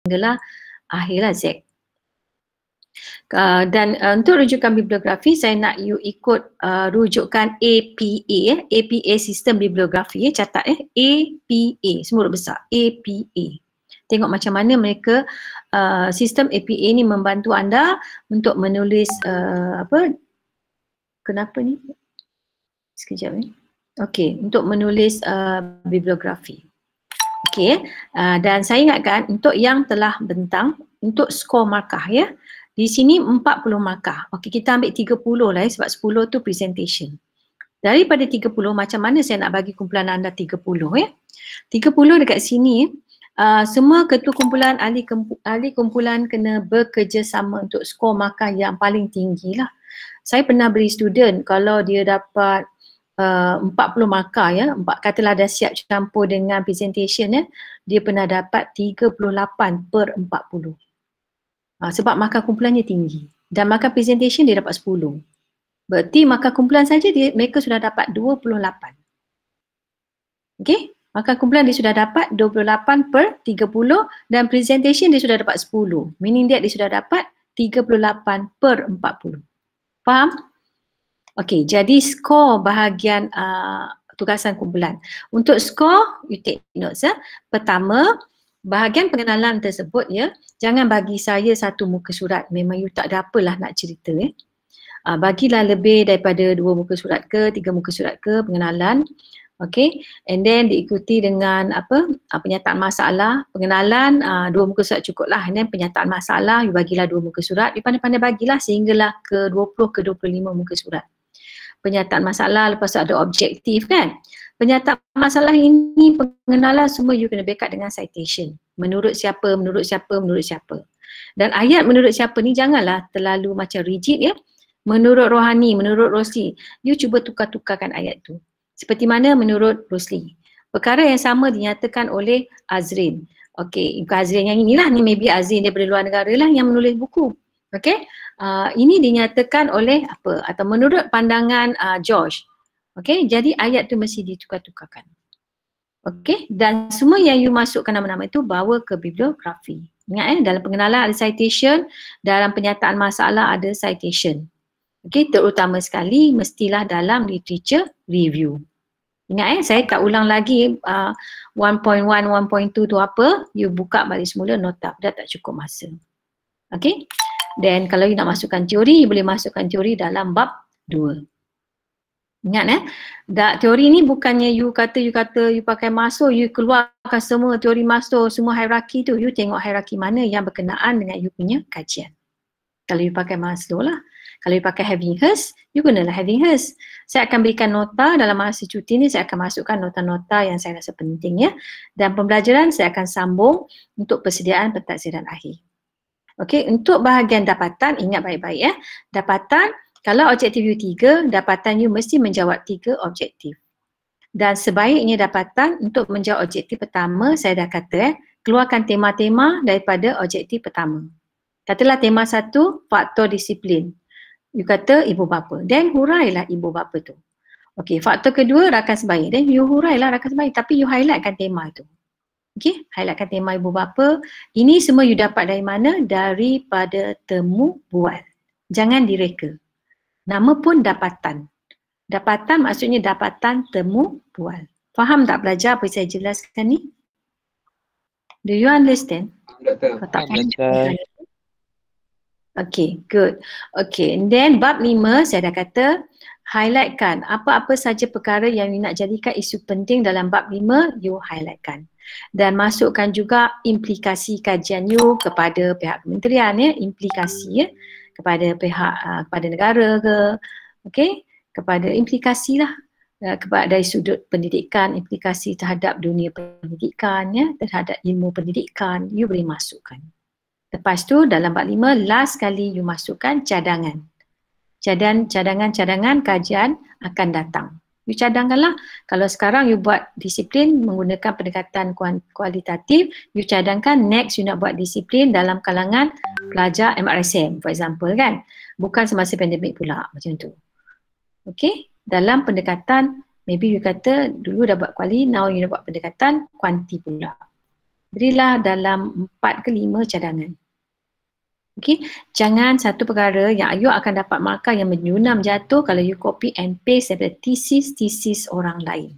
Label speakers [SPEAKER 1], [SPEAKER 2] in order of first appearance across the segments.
[SPEAKER 1] sehinggalah akhirlah Z. Dan untuk rujukan bibliografi saya nak you ikut rujukan APA, APA sistem bibliografi, catat APA, semua huruf besar, APA. Tengok macam mana mereka sistem APA ni membantu anda untuk menulis kenapa ni? Sekejap ni. Okey, untuk menulis bibliografi. Okey, dan saya ingatkan untuk yang telah bentang untuk skor markah ya. Di sini 40 markah. Okey, kita ambil 30 lah ya, sebab 10 tu presentation. Daripada 30, macam mana saya nak bagi kumpulan anda 30 ya? 30 dekat sini, semua ketua kumpulan, ahli kumpulan kena bekerjasama untuk skor markah yang paling tinggi lah. Saya pernah beri student kalau dia dapat 40 markah ya, katalah dah siap campur dengan presentation ya, dia pernah dapat 38/40. Sebab markah kumpulannya tinggi dan markah presentation dia dapat 10. Berarti markah kumpulan saja mereka sudah dapat 28. Okey, markah kumpulan dia sudah dapat 28/30 dan presentation dia sudah dapat 10. Meaning dia sudah dapat 38/40. Faham? Okey, jadi skor bahagian tugasan kumpulan. Untuk skor, you take notes ya. Pertama, bahagian pengenalan tersebut ya, jangan bagi saya satu muka surat. Memang you tak ada apalah nak cerita ya. Bagilah lebih daripada 2 muka surat ke, 3 muka surat ke pengenalan. Okay, and then diikuti dengan penyataan masalah, pengenalan 2 muka surat cukup lah. And then penyataan masalah, you bagilah 2 muka surat. You pandai-pandai bagilah sehinggalah ke 20 ke 25 muka surat. Penyataan masalah, lepas tu ada objektif kan. Penyataan masalah ini, pengenalan semua you kena backup dengan citation. Menurut siapa, menurut siapa, menurut siapa. Dan ayat menurut siapa ni janganlah terlalu macam rigid ya. Menurut Rohani, menurut Rosli. You cuba tukar-tukarkan ayat tu. Seperti mana menurut Rosli. Perkara yang sama dinyatakan oleh Azrin. Okey, bukan Azrin yang inilah, ni maybe Azrin daripada luar negara lah yang menulis buku. Okey, ini dinyatakan oleh apa? Atau menurut pandangan George. Okey, jadi ayat tu mesti ditukar-tukarkan. Okey, dan semua yang you masukkan nama-nama itu bawa ke bibliografi. Ingat dalam pengenalan ada citation, dalam penyataan masalah ada citation. Okey, terutama sekali mestilah dalam literature review. Ingat saya tak ulang lagi 1.1, 1.2 tu apa, you buka balik semula nota, dah tak cukup masa. Okey, dan kalau you nak masukkan teori, you boleh masukkan teori dalam bab 2. Ingat teori ni bukannya you kata you pakai Maslow, you keluarkan semua teori Maslow, semua hierarki tu, you tengok hierarki mana yang berkenaan dengan you punya kajian. Kalau you pakai Maslow lah. Kalau you pakai Ebbinghaus, you gunalah Ebbinghaus. Saya akan berikan nota dalam masa cuti ni, saya akan masukkan nota-nota yang saya rasa penting ya. Dan pembelajaran saya akan sambung untuk persediaan pentadbiran akhir. Okey, untuk bahagian dapatan, ingat baik-baik ya. Dapatan, kalau objektif you 3, dapatan you mesti menjawab 3 objektif. Dan sebaiknya dapatan untuk menjawab objektif pertama, saya dah kata keluarkan tema-tema daripada objektif pertama. Katalah tema 1, faktor disiplin. You kata ibu bapa, then hurailah ibu bapa tu. Okey, faktor kedua rakan sebaya, then you hurailah rakan sebaya, tapi you highlightkan tema tu. Okey, highlightkan tema ibu bapa. Ini semua you dapat dari mana? Daripada temu bual. Jangan direka. Nama pun dapatan. Dapatan maksudnya dapatan temu bual. Faham tak belajar apa saya jelaskan ni? Do you understand? Kalau tak faham. Okay, good. Okay, and then bab 5 saya dah kata highlightkan apa-apa saja perkara yang you nak jadikan isu penting dalam bab 5, you highlightkan. Dan masukkan juga implikasi kajian you kepada pihak kementerian ya, implikasi ya, kepada pihak kepada negara ke, okay, kepada implikasi lah kepada dari sudut pendidikan, implikasi terhadap dunia pendidikan ya, terhadap ilmu pendidikan, you boleh masukkan. Lepas tu dalam bab 5 last kali you masukkan cadangan. Cadangan kajian akan datang. You cadangkanlah. Kalau sekarang you buat disiplin menggunakan pendekatan kualitatif, you cadangkan next you nak buat disiplin dalam kalangan pelajar MRSM for example kan. Bukan semasa pandemik pula macam tu. Okay, dalam pendekatan maybe you kata dulu dah buat kuali, now you nak buat pendekatan kuanti pula. berilah dalam 4 ke 5 cadangan. Okey, jangan satu perkara yang you akan dapat markah yang menyunam jatuh kalau you copy and paste daripada tesis orang lain.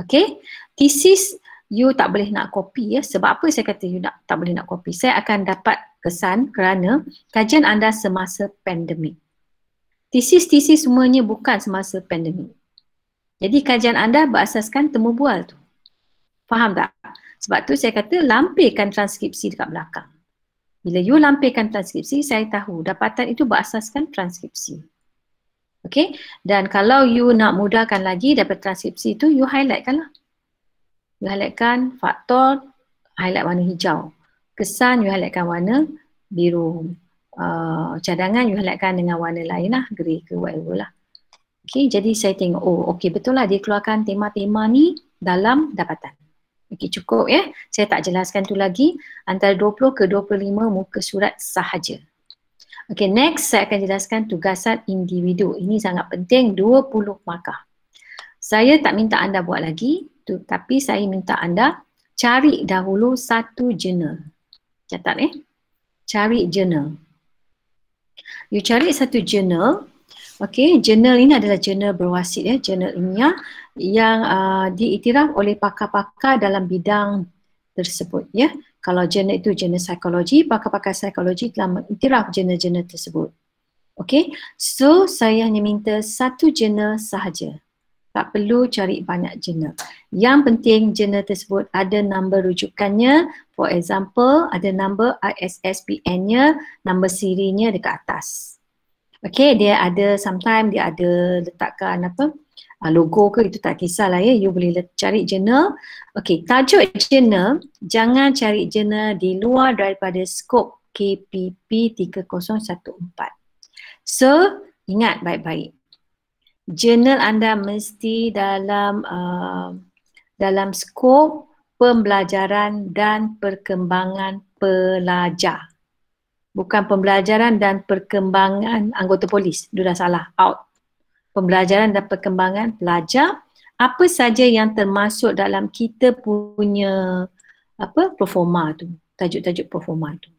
[SPEAKER 1] Okey, tesis you tak boleh nak copy ya. Sebab apa saya kata you tak boleh nak copy? Saya akan dapat kesan kerana kajian anda semasa pandemik. Tesis semuanya bukan semasa pandemik. Jadi kajian anda berasaskan temu bual tu. Faham tak? Sebab tu saya kata lampirkan transkripsi dekat belakang. Bila you lampirkan transkripsi, saya tahu dapatan itu berasaskan transkripsi. Okey? Dan kalau you nak mudahkan lagi daripada transkripsi itu, you highlightkan lah. You highlightkan faktor, highlight warna hijau. Kesan, you highlightkan warna biru. Cadangan, you highlightkan dengan warna lain lah, grey ke whatever lah. Okey, jadi saya tengok, oh okey betul lah dia keluarkan tema-tema ni dalam dapatan. Okey, cukup ya. Saya tak jelaskan tu lagi. Antara 20 ke 25 muka surat sahaja. Okey, next saya akan jelaskan tugasan individu. Ini sangat penting, 20 markah. Saya tak minta anda buat lagi, tapi saya minta anda cari dahulu satu jurnal. Catat cari jurnal. You cari satu jurnal. Okey, jurnal ini adalah jurnal berwasit ya, jurnal ilmiah yang diiktiraf oleh pakar-pakar dalam bidang tersebut ya. Kalau jurnal itu jurnal psikologi, pakar-pakar psikologi telah mengiktiraf jurnal-jurnal tersebut. Okey, so saya hanya minta satu jurnal sahaja. Tak perlu cari banyak jurnal. Yang penting jurnal tersebut ada nombor rujukannya, for example ada nombor ISSBN-nya, nombor serinya dekat atas. Okey, dia ada sometimes dia ada letakkan logo ke, itu tak kisahlah ya, you boleh cari jurnal. Okey, tajuk jurnal jangan cari jurnal di luar daripada skop KPP 3014. So, ingat baik-baik. Jurnal anda mesti dalam skop pembelajaran dan perkembangan pelajar. Bukan pembelajaran dan perkembangan anggota polis. Itu dah salah. Out. Pembelajaran dan perkembangan pelajar. Apa saja yang termasuk dalam kita punya performa tu. Tajuk-tajuk performa tu.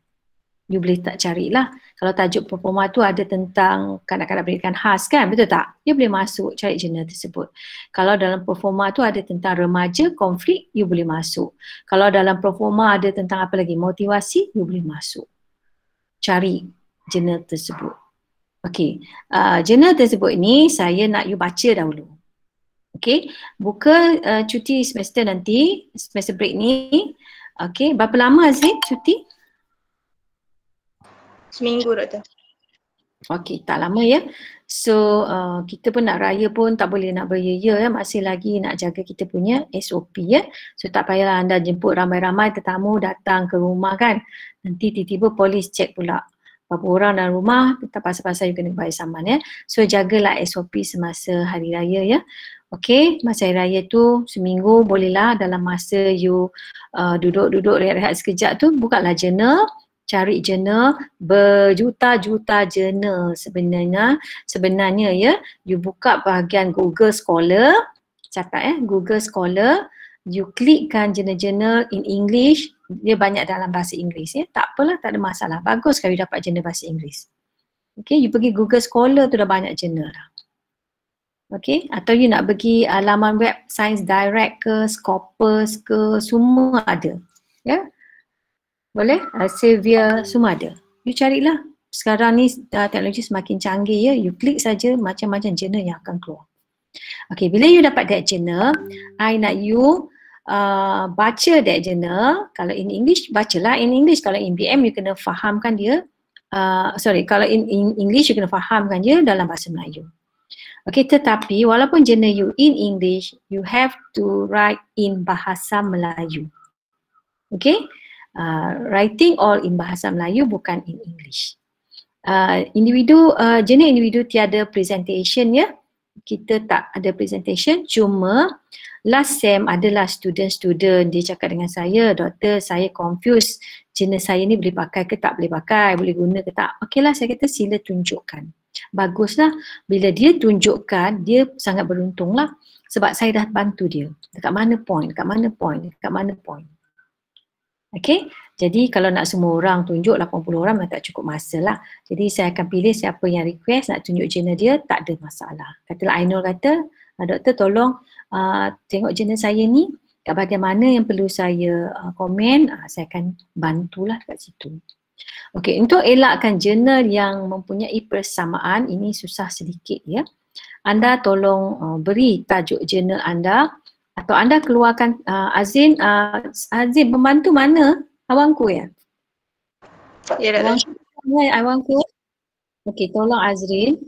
[SPEAKER 1] You boleh tak carilah. Kalau tajuk performa tu ada tentang kanak-kanak pendidikan khas kan. Betul tak? You boleh masuk cari jurnal tersebut. Kalau dalam performa tu ada tentang remaja, konflik, you boleh masuk. Kalau dalam performa ada tentang apa lagi? Motivasi, you boleh masuk. Cari jurnal tersebut. Okey, jurnal tersebut ni saya nak you baca dahulu. Okey, buka cuti semester nanti, semester break ni. Okey, berapa lama Azrin cuti?
[SPEAKER 2] Seminggu, Doktor.
[SPEAKER 1] Okey, tak lama ya. So, kita pun nak raya pun tak boleh nak beria-ya ya. Masih lagi nak jaga kita punya SOP ya. So, tak payahlah anda jemput ramai-ramai tetamu datang ke rumah kan. Nanti tiba-tiba polis cek pula. Berapa orang dalam rumah, tak pasal-pasal you kena bayar saman ya. So, jagalah SOP semasa hari raya ya. Okey, masa hari raya tu seminggu bolehlah dalam masa you duduk-duduk rehat-rehat sekejap tu, bukalah jurnal. Cari jurnal, berjuta-juta jurnal sebenarnya ya. You buka bahagian Google Scholar, catat Google Scholar, you klikkan jurnal-jurnal in English, dia banyak dalam bahasa Inggeris ya. Tak apalah, tak ada masalah. Bagus kalau you dapat jurnal bahasa Inggeris. Okay, you pergi Google Scholar tu dah banyak jurnal dah. Okay, atau you nak pergi laman web Science Direct ke, Scopus ke, semua ada. Ya. Boleh? Elsevier, semua ada. You carilah. Sekarang ni teknologi semakin canggih ya. You klik saja macam-macam jurnal yang akan keluar. Okay, bila you dapat that journal, I nak you baca that journal. Kalau in English, bacalah in English. Kalau in BM, you kena fahamkan dia. Kalau in English, you kena fahamkan dia dalam bahasa Melayu. Okay, tetapi walaupun journal you in English, you have to write in bahasa Melayu. Okay? Writing all in bahasa Melayu, bukan in English. Jenis individu tiada presentation ya. Kita tak ada presentation, cuma last sem adalah student-student dia cakap dengan saya, doktor saya confused, jenis saya ni boleh pakai ke tak boleh pakai, boleh guna ke tak. Okeylah, saya kata sila tunjukkan. Baguslah, bila dia tunjukkan, dia sangat beruntunglah sebab saya dah bantu dia. Dekat mana point, dekat mana point, dekat mana point. Okay, jadi kalau nak semua orang tunjuk 80 orang memang tak cukup masa lah. Jadi saya akan pilih siapa yang request nak tunjuk jurnal dia, tak ada masalah. Katalah Ainul kata, doktor tolong tengok jurnal saya ni, kat bahagian mana yang perlu saya komen, saya akan bantulah kat situ. Okey, untuk elakkan jurnal yang mempunyai persamaan, ini susah sedikit ya. Anda tolong beri tajuk jurnal anda atau anda keluarkan Azin, Azin pembantu mana? Awangku ya?
[SPEAKER 2] Ya, doktor.
[SPEAKER 1] Awangku. Okey, tolong Azrin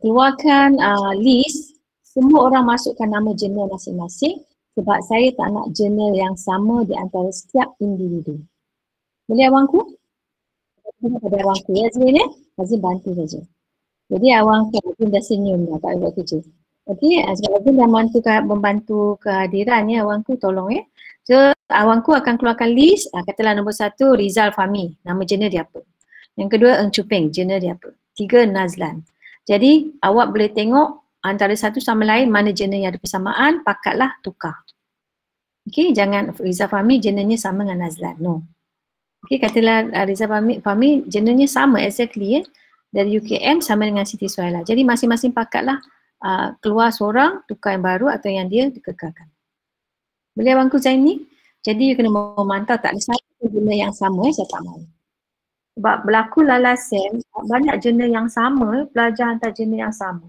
[SPEAKER 1] keluarkan list, semua orang masukkan nama jurnal masing-masing sebab saya tak nak jurnal yang sama di antara setiap individu. Boleh Awangku? Pada Awangku ya Azrin ya? Azrin bantu saja. Jadi Awangku dah senyum dah tak buat kerja. Okey, Azrin dah membantu kehadiran ya Awangku, tolong ya. So Awangku akan keluarkan list, katalah nombor 1 Rizal Fahmi, nama jurnal dia apa. Yang kedua Eng Chupeng, jurnal dia apa. 3 Nazlan. Jadi awak boleh tengok antara satu sama lain mana jurnal yang ada persamaan, pakatlah tukar. Okey, jangan Rizal Fahmi jurnalnya sama dengan Nazlan. No. Okey, katalah Rizal Fahmi jurnalnya sama exactly ya. Dari UKM sama dengan Siti Suhaila. Jadi masing-masing pakatlah keluar seorang, tukar yang baru atau yang dia dikekalkan. Boleh Abangku Zaini? Jadi you kena memantau tak ada satu jurnal yang sama saya tak mahu. Sebab berlaku lalasan, banyak jurnal yang sama, pelajar hantar jurnal yang sama.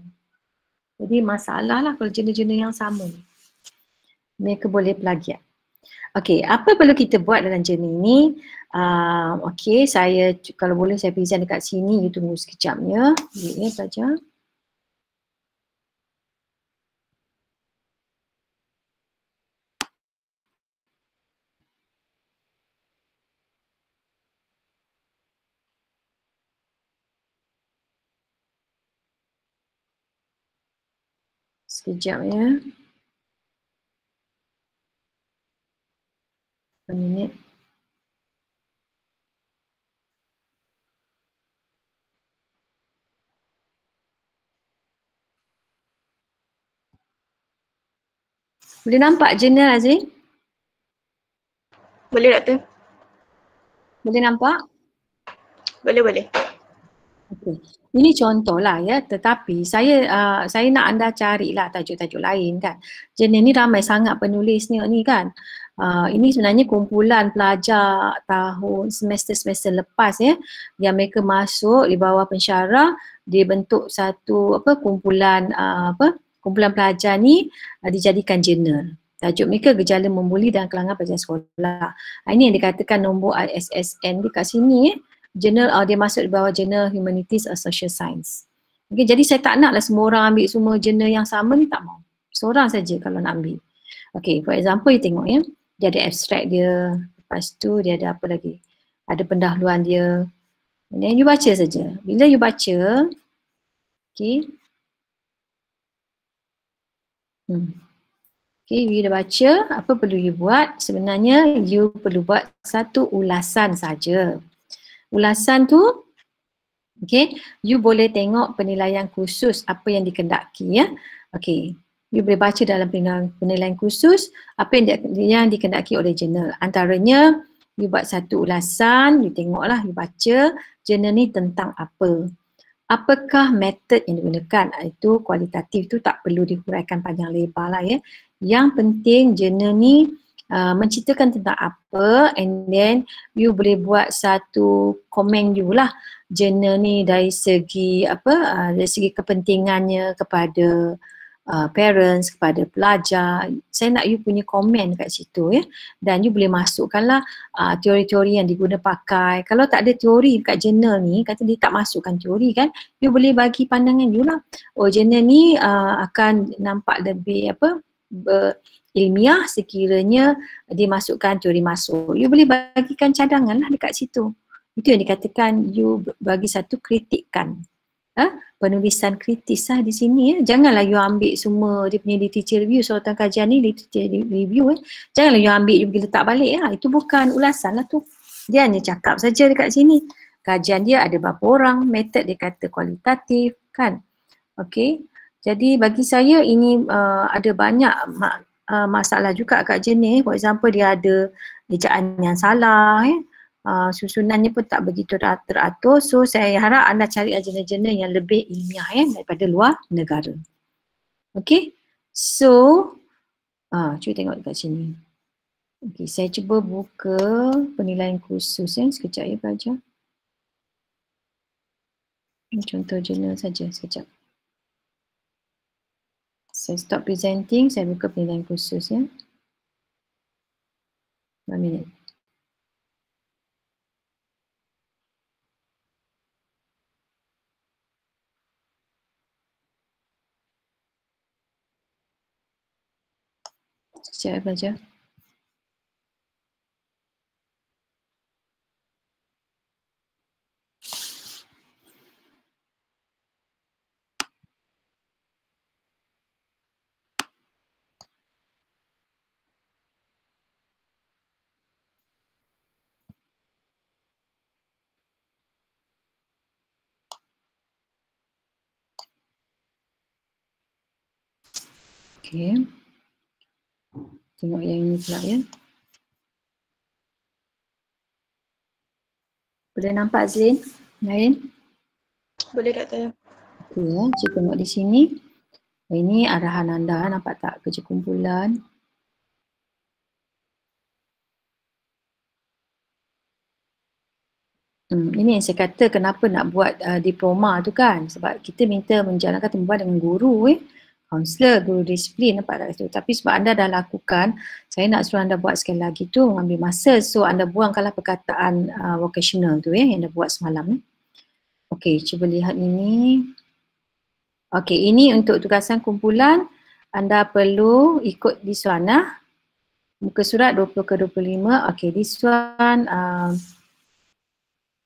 [SPEAKER 1] Jadi masalah lah kalau jurnal-jurnal yang sama. Mereka boleh plagiat. Okey, apa perlu kita buat dalam jurnal ini? Okey, saya kalau boleh saya present dekat sini, you tunggu sekejap ya. Ya, pelajar. Sekejap ya. 1 minit. Boleh nampak jurnal Azrin?
[SPEAKER 2] Boleh doktor?
[SPEAKER 1] Boleh nampak?
[SPEAKER 2] Boleh.
[SPEAKER 1] Okay. Ini contohlah ya, tetapi saya nak anda carilah tajuk-tajuk lain kan. Jurnal ni ramai sangat penulisnya ni kan. Ini sebenarnya kumpulan pelajar tahun semester-semester lepas ya, yang mereka masuk di bawah pensyarah, dia bentuk satu kumpulan kumpulan pelajar ni dijadikan jurnal. Tajuk mereka gejala membuli dan kelangan pelajar sekolah. Ini yang dikatakan nombor ISSN dekat sini jurnal dia masuk di bawah jurnal Humanities or Social Science. Okay, jadi saya tak naklah semua orang ambil semua jurnal yang sama ni, tak mau. Seorang saja kalau nak ambil. Okay, for example you tengok ya, dia ada abstract dia, lepas tu dia ada apa lagi? Ada pendahuluan dia. Dan you baca saja. Bila you baca, okay. Okay, you dah baca, apa perlu you buat? Sebenarnya you perlu buat satu ulasan saja. Ulasan tu, okay, you boleh tengok penilaian khusus apa yang dikendaki ya. Okay, you boleh baca dalam penilaian khusus apa yang dikendaki oleh jurnal. Antaranya, you buat satu ulasan, you tengoklah, you baca jurnal ni tentang apa. Apakah metod yang digunakan? Itu kualitatif tu tak perlu dihuraikan panjang lebar lah ya. Yang penting jurnal ni menceritakan tentang apa, and then you boleh buat satu komen you lah jurnal ni dari segi dari segi kepentingannya kepada parents, kepada pelajar. Saya nak you punya komen kat situ ya, dan you boleh masukkanlah teori-teori yang diguna pakai. Kalau tak ada teori kat jurnal ni, kata dia tak masukkan teori kan, you boleh bagi pandangan you lah. Oh, jurnal ni akan nampak lebih ilmiah sekiranya dimasukkan teori masuk. You boleh bagikan cadangan lah dekat situ. Itu yang dikatakan you bagi satu kritikan. Penulisan kritis lah di sini ya. Janganlah you ambil semua dia punya literature review, soalnya kajian ni literature review Janganlah you ambil you pergi letak balik ya. Itu bukan ulasan lah tu. Dia hanya cakap saja dekat sini. Kajian dia ada berapa orang, metod dia kata kualitatif kan. Okey. Jadi bagi saya ini ada banyak masalah juga kat jurnal. For example dia ada ejaan yang salah susunannya pun tak begitu teratur. So saya harap anda cari jurnal-jurnal yang lebih ilmiah daripada luar negara. Okay, so cuba tengok dekat sini. Okay, saya cuba buka penilaian khusus sekejap ya pelajar. Contoh jurnal saja sekejap. Saya stop presenting, saya buka penilaian khusus ya. 1 minit. Sekejap ya pelajar. Okay. Tengok yang ini pula ya. Boleh nampak Zin? Lain?
[SPEAKER 2] Boleh Doktor.
[SPEAKER 1] Okay ya, cuba tengok di sini. Ini arahan anda, nampak tak kerja kumpulan? Ini yang saya kata kenapa nak buat diploma tu kan, sebab kita minta menjalankan temubuat dengan guru kaunselor, guru disiplin, nampak tak tu. Tapi sebab anda dah lakukan, saya nak suruh anda buat sekali lagi tu, mengambil masa, so anda buangkanlah perkataan vocational tu yang anda buat semalam. Okey, cuba lihat ini. Okey, ini untuk tugasan kumpulan, anda perlu ikut this one muka surat 20 ke 25. Okey, this one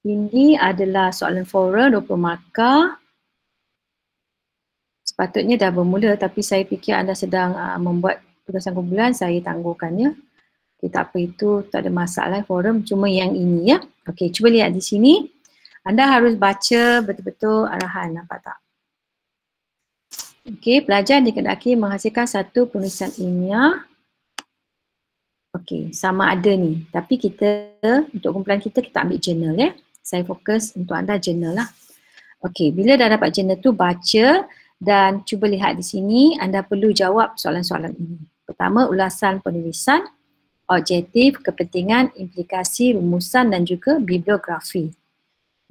[SPEAKER 1] ini adalah soalan forum 20 markah. Sepatutnya dah bermula tapi saya fikir anda sedang membuat tugasan kumpulan, saya tangguhkan ya. Okay, tak apa, itu tak ada masalah forum, cuma yang ini ya. Okey, cuba lihat di sini. Anda harus baca betul-betul arahan, nampak tak? Okey, pelajar dikehendaki menghasilkan satu penulisan ilmiah. Okey, sama ada ni. Tapi kita, untuk kumpulan kita ambil jurnal ya. Saya fokus untuk anda jurnal lah. Okey, bila dah dapat jurnal tu, baca dan cuba lihat di sini, anda perlu jawab soalan-soalan ini. Pertama, ulasan penulisan, objektif, kepentingan, implikasi, rumusan dan juga bibliografi.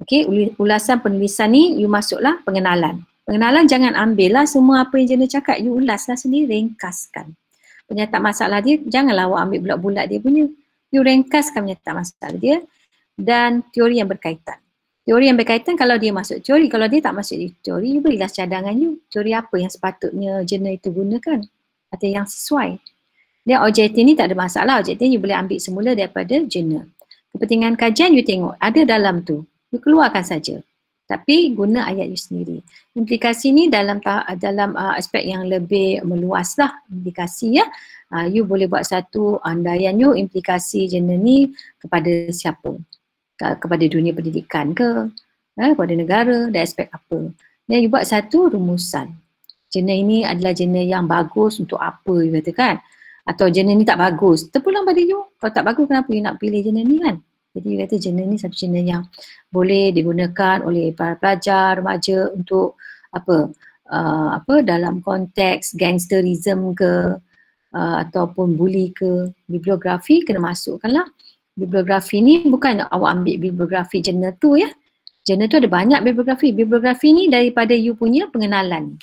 [SPEAKER 1] Okey, ulasan penulisan ni, you masuklah pengenalan. Pengenalan jangan ambil lah semua apa yang jurnal cakap, you ulaslah sendiri, ringkaskan. Penyataan masalah dia, janganlah awak ambil bulat-bulat dia punya. You ringkaskan penyataan masalah dia dan teori yang berkaitan. Teori yang berkaitan kalau dia masuk teori, kalau dia tak masuk di teori, you berilah cadangan you. Teori apa yang sepatutnya jurnal itu gunakan atau yang sesuai. Dan objektif ni tak ada masalah, objektif you boleh ambil semula daripada jurnal. Kepentingan kajian you tengok, ada dalam tu, you keluarkan saja. Tapi guna ayat you sendiri. Implikasi ni dalam aspek yang lebih meluas lah, implikasi ya. You boleh buat satu andaian you implikasi jurnal ni kepada siapa. Kepada dunia pendidikan ke, kepada negara, dan aspek apa. Dan you buat satu rumusan. Jurnal ini adalah jurnal yang bagus untuk apa you kata kan. Atau jurnal ni tak bagus, terpulang pada you. Kalau tak bagus kenapa you nak pilih jurnal ni kan. Jadi you kata jurnal ni satu jurnal yang boleh digunakan oleh para pelajar, remaja untuk dalam konteks gangsterism ke ataupun bully ke. Bibliografi kena masukkanlah. Bibliografi ni bukan awak ambil bibliografi jurnal tu ya. Jurnal tu ada banyak bibliografi. Bibliografi ni daripada you punya pengenalan.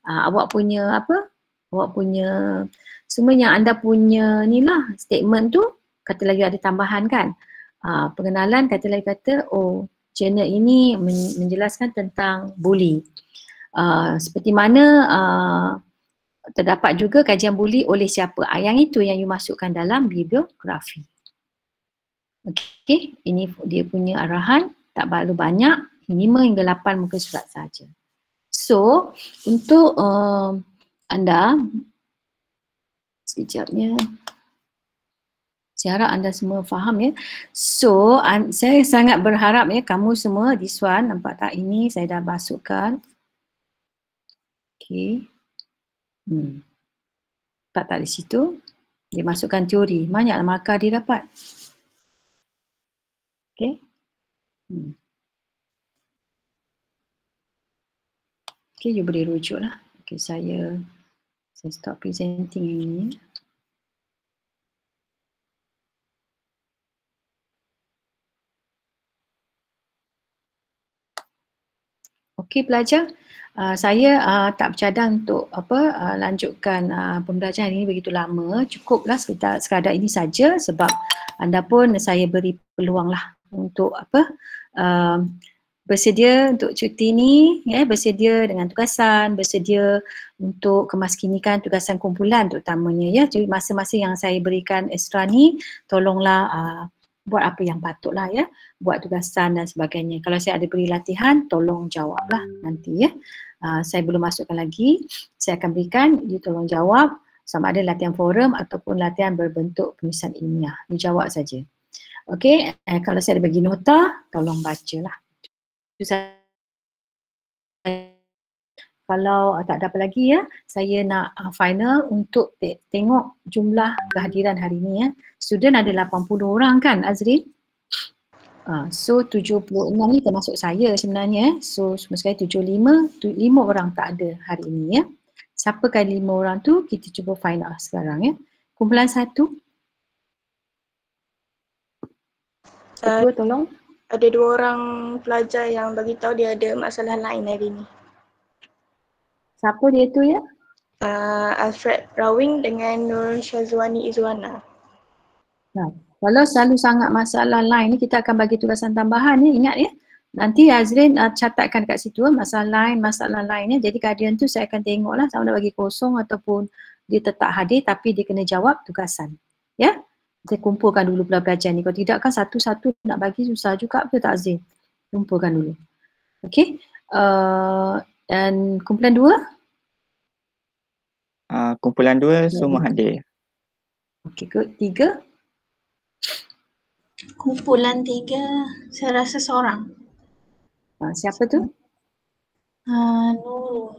[SPEAKER 1] Awak punya awak punya semua yang anda punya ni lah statement tu, kata lagi ada tambahan kan. Pengenalan kata lagi kata, oh jurnal ini menjelaskan tentang bully. Seperti mana terdapat juga kajian bully oleh siapa. Yang itu yang you masukkan dalam bibliografi. Okey, ini dia punya arahan, tak terlalu banyak, 5 hingga 8 muka surat saja. So, untuk anda, sekejapnya, saya harap anda semua faham ya. So, saya sangat berharap ya, kamu semua, this one, nampak tak ini saya dah masukkan. Okey. Nampak tak di situ? Dia masukkan teori. Banyaklah markah dia dapat. Okay. Okay, you boleh rujuk lah. Okay, saya stop presenting ini. Okey pelajar, saya tak bercadang untuk lanjutkan pembelajaran ini begitu lama. Cukuplah sekadar ini saja sebab anda pun saya beri peluang lah untuk bersedia untuk cuti ni, bersedia dengan tugasan, bersedia untuk kemaskinikan tugasan kumpulan terutamanya ya. Jadi masa-masa yang saya berikan ekstra ni, tolonglah buat apa yang patutlah ya, buat tugasan dan sebagainya. Kalau saya ada beri latihan, tolong jawablah nanti ya. Saya belum masukkan lagi, saya akan berikan, you tolong jawab sama ada latihan forum ataupun latihan berbentuk penulisan ilmiah. Dijawab saja. Okey, kalau saya ada bagi nota, tolong bacalah. Kalau tak ada apa lagi ya, saya nak final untuk tengok jumlah kehadiran hari ini ya. Student ada 80 orang kan Azrin? So 76 ni termasuk saya sebenarnya. So semua sekali 75, 5 orang tak ada hari ini ya. Siapa kali 5 orang tu kita cuba find out sekarang ya. Kumpulan 1. Ketua tolong.
[SPEAKER 2] Ada 2 orang pelajar yang bagi tahu dia ada masalah lain hari ni.
[SPEAKER 1] Siapa dia tu ya?
[SPEAKER 2] Alfred Rawing dengan Nur Syazwani Izwana.
[SPEAKER 1] Nah, kalau selalu sangat masalah lain ni kita akan bagi tugasan tambahan ya, ingat ya. Nanti Azrin catatkan kat situ masalah lain ya. Jadi kehadiran tu saya akan tengoklah sama ada bagi kosong ataupun dia tetap hadir tapi dia kena jawab tugasan. Ya. Saya kumpulkan dulu pelajar ni. Kalau tidak kan satu-satu nak bagi susah juga, betul tak Azrin? Kumpulkan dulu. Okey. Dan kumpulan 2?
[SPEAKER 3] Kumpulan 2 semua hadir.
[SPEAKER 1] Okey, good. 3?
[SPEAKER 4] Kumpulan 3, saya rasa seorang.
[SPEAKER 1] Siapa tu?
[SPEAKER 4] Nurul.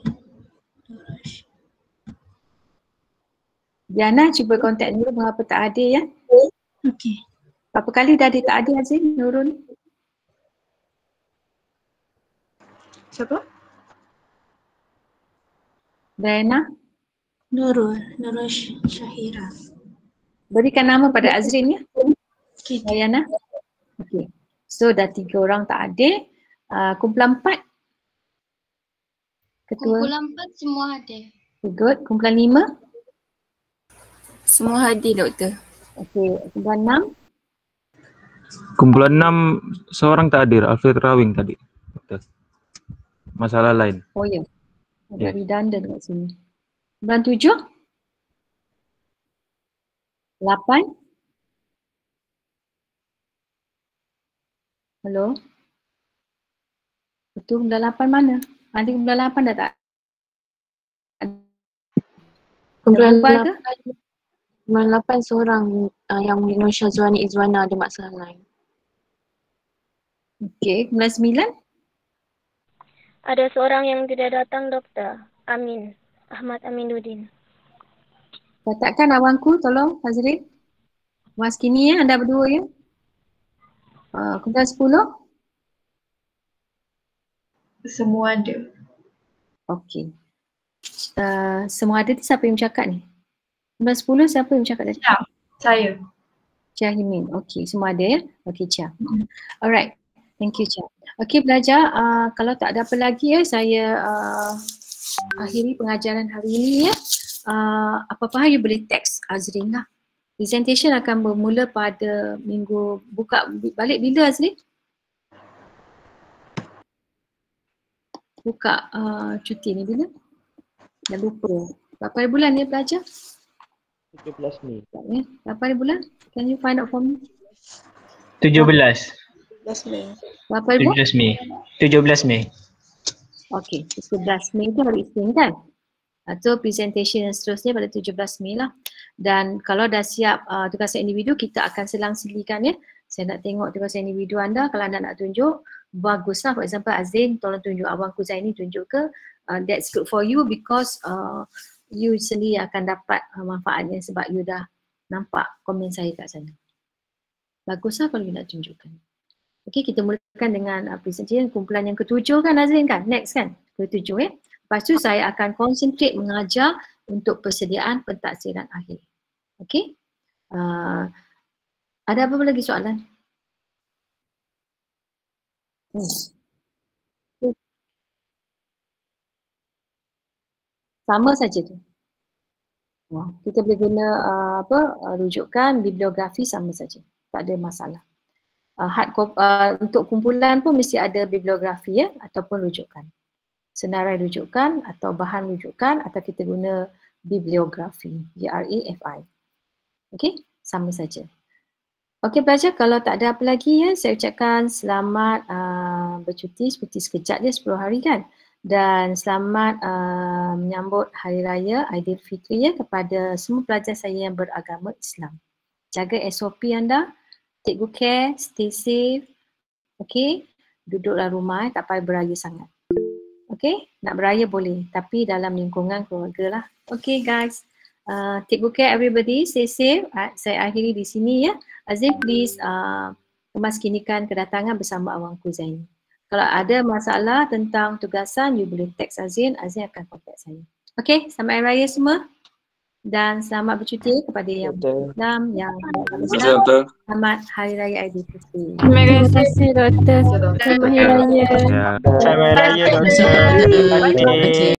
[SPEAKER 1] Diana cuba kontak Nurul mengapa tak ada ya.
[SPEAKER 4] Okey.
[SPEAKER 1] Berapa kali dah dia tak ada Azrin, Nurul?
[SPEAKER 2] Siapa?
[SPEAKER 1] Diana?
[SPEAKER 4] Nurul Syahira.
[SPEAKER 1] Berikan nama pada Azrin ya.
[SPEAKER 4] Okey.
[SPEAKER 1] Diana? Okey. So dah 3 orang tak ada. Kumpulan 4? Ketua?
[SPEAKER 5] Kumpulan 4 semua hadir.
[SPEAKER 1] Good. Kumpulan 5?
[SPEAKER 6] Semua hadir doktor.
[SPEAKER 1] Okey. Kumpulan 6?
[SPEAKER 7] Kumpulan 6 seorang tak hadir, Alfred Rawing tadi. Doktor. Masalah lain.
[SPEAKER 1] Oh ya. Ada
[SPEAKER 7] Ya.
[SPEAKER 1] redundant kat sini. Kumpulan 7? 8? Hello? Betul kumpulan 8 mana? Nanti kumpulan 8 dah tak?
[SPEAKER 8] Kumpulan
[SPEAKER 1] Kumpulan ke?
[SPEAKER 8] 8 seorang yang Nur Syazwani Izwana ada masalah lain.
[SPEAKER 1] Okey, kumpulan 9?
[SPEAKER 9] Ada seorang yang tidak datang doktor. Amin. Ahmad Aminuddin.
[SPEAKER 1] Catatkan awangku tolong Hazrin. Mas kini ya, anda berdua ya. Kumpulan 10?
[SPEAKER 4] Semua ada.
[SPEAKER 1] Okey. Semua ada tu siapa yang bercakap ni? Kumpulan 10 siapa yang bercakap tadi?
[SPEAKER 4] Saya.
[SPEAKER 1] Chia Himin. Okey, semua ada ya? Okey, Chia. Alright. Thank you, Chia. Okey, belajar. Kalau tak ada apa lagi ya, saya akhiri pengajaran hari ini ya. Apa-apa hal you boleh teks Azrin lah. Presentation akan bermula pada minggu buka balik bila Azrin? Buka cuti ni bila? Dah lupa. Berapa hari bulan ni belajar?
[SPEAKER 10] 17 Mei.
[SPEAKER 1] Berapa hari bulan? Can you find out for me?
[SPEAKER 10] 17.
[SPEAKER 2] 17 Mei.
[SPEAKER 1] Berapa hari bulan?
[SPEAKER 10] 17 Mei. 17 Mei.
[SPEAKER 1] Okey, 11 Mei tu hari Isnin kan? So presentation yang seterusnya pada 17 Mei lah. Dan kalau dah siap tugasan individu, kita akan selang-selikan ya. Saya nak tengok tugasan individu anda. Kalau anda nak tunjuk, baguslah. For example, Azin, tolong tunjuk abangku Zaini, tunjuk ke. That's good for you because you sendiri akan dapat manfaatnya sebab you dah Nampak komen saya kat sana. Baguslah kalau you nak tunjukkan. Okey, kita mulakan dengan presentasi kumpulan yang ketujuh kan Nazrin kan? Next kan? Ketujuh ya. Lepas tu saya akan konsentrate mengajar untuk persediaan pentaksiran akhir. Okey? Ada apa lagi soalan? Sama saja tu. Kita boleh guna rujukan, bibliografi sama saja. Tak ada masalah. Untuk kumpulan pun mesti ada bibliografi ya ataupun rujukan. Senarai rujukan atau bahan rujukan atau kita guna bibliografi, BRAFI. Okey, sama saja. Okey pelajar, kalau tak ada apa lagi ya, saya ucapkan selamat bercuti seperti sekejap je 10 hari kan. Dan selamat menyambut Hari Raya Aidilfitri ya kepada semua pelajar saya yang beragama Islam. Jaga SOP anda, take good care, stay safe. Okey, duduklah rumah tak payah beraya sangat. Okey, nak beraya boleh tapi dalam lingkungan keluarga lah. Okey guys, take good care everybody, stay safe. Saya akhiri di sini ya. Azim please kemaskinikan kedatangan bersama awangku Zaini. Kalau ada masalah tentang tugasan, you boleh text Azin akan contact saya. Okey, selamat Hari Raya semua. Dan selamat bercuti kepada yang Islam, yang selamat Hari Raya Aidilfitri.
[SPEAKER 8] Terima kasih doktor. Selamat Hari Raya.
[SPEAKER 10] Selamat Hari Raya doktor.